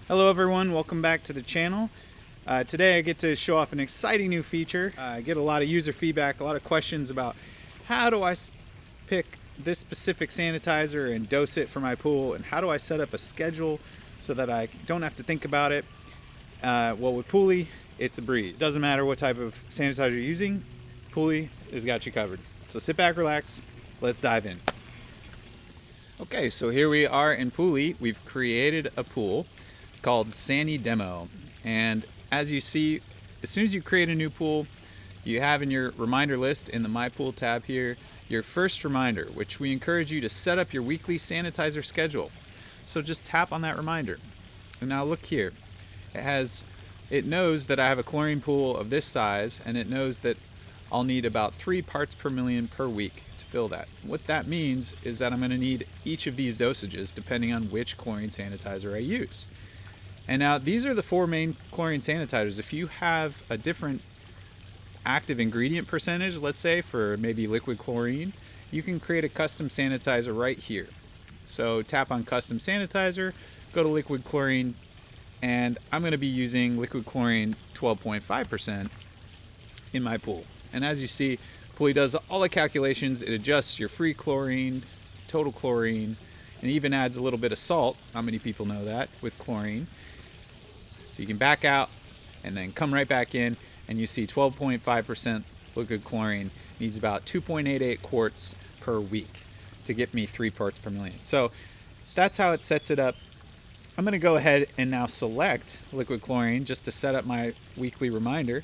Hello everyone, welcome back to the channel. Today I get to show off an exciting new feature. I get a lot of user feedback, a lot of questions about how do I pick this specific sanitizer and dose it for my pool, and how do I set up a schedule so that I don't have to think about it. Well, with Pooli, it's a breeze. Doesn't matter what type of sanitizer you're using, Pooli has got you covered. So sit back, relax, let's dive in. Okay, so here we are in Pooli. We've created a pool called Sani Demo, and as you see, as soon as you create a new pool, you have in your reminder list in the My Pool tab here your first reminder, which we encourage you to set up your weekly sanitizer schedule. So just tap on that reminder, and now look here. It knows that I have a chlorine pool of this size, and it knows that I'll need about 3 parts per million per week to fill that. What that means is that I'm going to need each of these dosages depending on which chlorine sanitizer I use. And now these are the 4 main chlorine sanitizers. If you have a different active ingredient percentage, let's say for maybe liquid chlorine, you can create a custom sanitizer right here. So tap on custom sanitizer, go to liquid chlorine, and I'm going to be using liquid chlorine 12.5% in my pool. And as you see, Pooli does all the calculations. It adjusts your free chlorine, total chlorine, and even adds a little bit of salt. How many people know that with chlorine? So you can back out and then come right back in, and you see 12.5% liquid chlorine needs about 2.88 quarts per week to get me 3 parts per million. So that's how it sets it up. I'm going to go ahead and now select liquid chlorine just to set up my weekly reminder.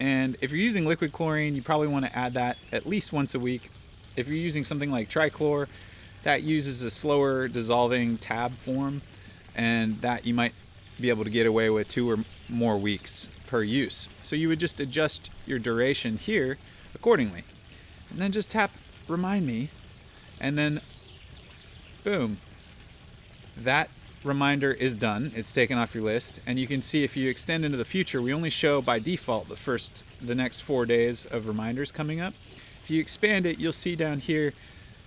And if you're using liquid chlorine, you probably want to add that at least once a week. If you're using something like trichlor, that uses a slower dissolving tab form, and that you might be able to get away with 2 or more weeks per use. So you would just adjust your duration here accordingly. And then just tap remind me, and then boom, that reminder is done. It's taken off your list, and you can see if you extend into the future, we only show by default the next 4 days of reminders coming up. If you expand it, you'll see down here,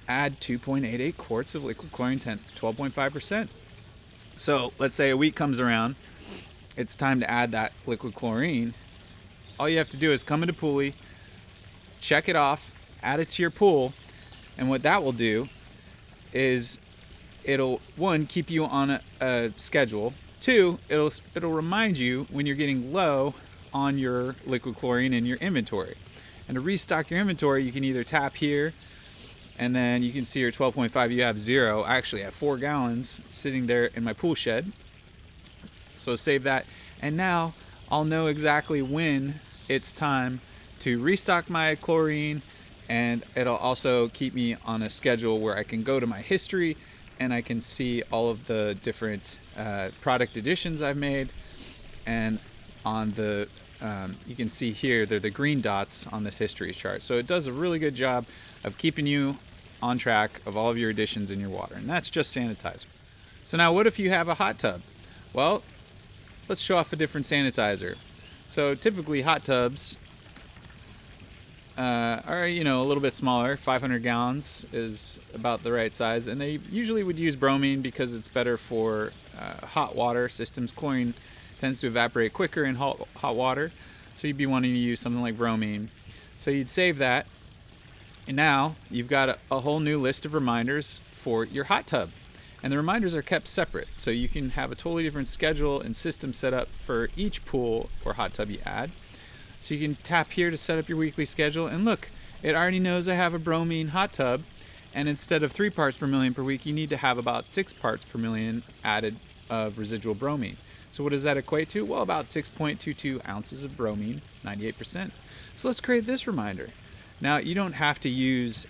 add 2.88 quarts of liquid chlorine, 12.5%. So let's say a week comes around, it's time to add that liquid chlorine. All you have to do is come into Pooli, check it off, add it to your pool, and what that will do is it'll, 1, keep you on a schedule. 2, it'll remind you when you're getting low on your liquid chlorine in your inventory. And to restock your inventory, you can either tap here, and then you can see your 12.5, you have 0. I actually have 4 gallons sitting there in my pool shed. So save that. And now I'll know exactly when it's time to restock my chlorine, and it'll also keep me on a schedule where I can go to my history and I can see all of the different product additions I've made. And on the you can see here, they're the green dots on this history chart. So it does a really good job of keeping you on track of all of your additions in your water. And that's just sanitizer. So now what if you have a hot tub? Well, let's show off a different sanitizer. So typically hot tubs are, a little bit smaller. 500 gallons is about the right size. And they usually would use bromine because it's better for hot water systems. Chlorine tends to evaporate quicker in hot water. So you'd be wanting to use something like bromine. So you'd save that. And now you've got a whole new list of reminders for your hot tub. And the reminders are kept separate. So you can have a totally different schedule and system set up for each pool or hot tub you add. So you can tap here to set up your weekly schedule. And look, it already knows I have a bromine hot tub. And instead of 3 parts per million per week, you need to have about 6 parts per million added of residual bromine. So what does that equate to? Well, about 6.22 ounces of bromine, 98%. So let's create this reminder. Now, you don't have to use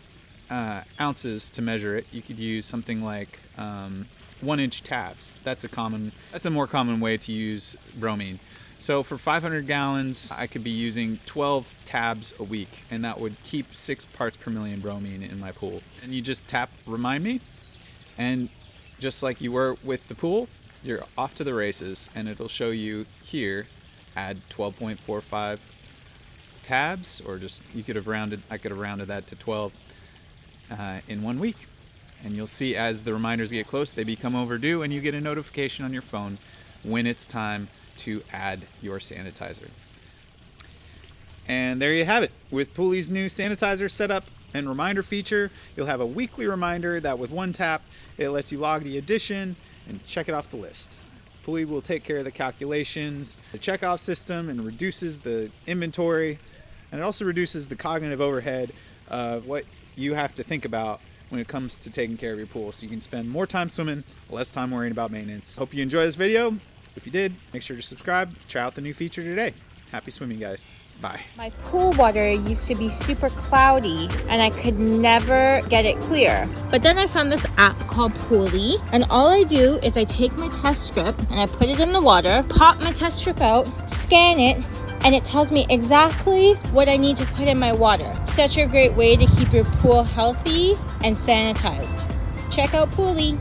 ounces to measure it. You could use something like 1-inch tabs. That's a more common way to use bromine. So for 500 gallons, I could be using 12 tabs a week, and that would keep 6 parts per million bromine in my pool. And you just tap remind me, and just like you were with the pool, you're off to the races, and it'll show you here, add 12.45 tabs, or just I could have rounded that to 12 in 1 week. And you'll see as the reminders get close, they become overdue, and you get a notification on your phone when it's time to add your sanitizer. And there you have it. With Pooli's new sanitizer setup and reminder feature, you'll have a weekly reminder that with one tap, it lets you log the addition and check it off the list. Pooli will take care of the calculations, the checkoff system, and reduces the inventory. And it also reduces the cognitive overhead of what you have to think about when it comes to taking care of your pool. So you can spend more time swimming, less time worrying about maintenance. Hope you enjoy this video. If you did, make sure to subscribe. Try out the new feature today. Happy swimming, guys. Bye. My pool water used to be super cloudy and I could never get it clear. But then I found this app called Pooli, and all I do is I take my test strip and I put it in the water, pop my test strip out, scan it, and it tells me exactly what I need to put in my water. Such a great way to keep your pool healthy and sanitized. Check out Pooli.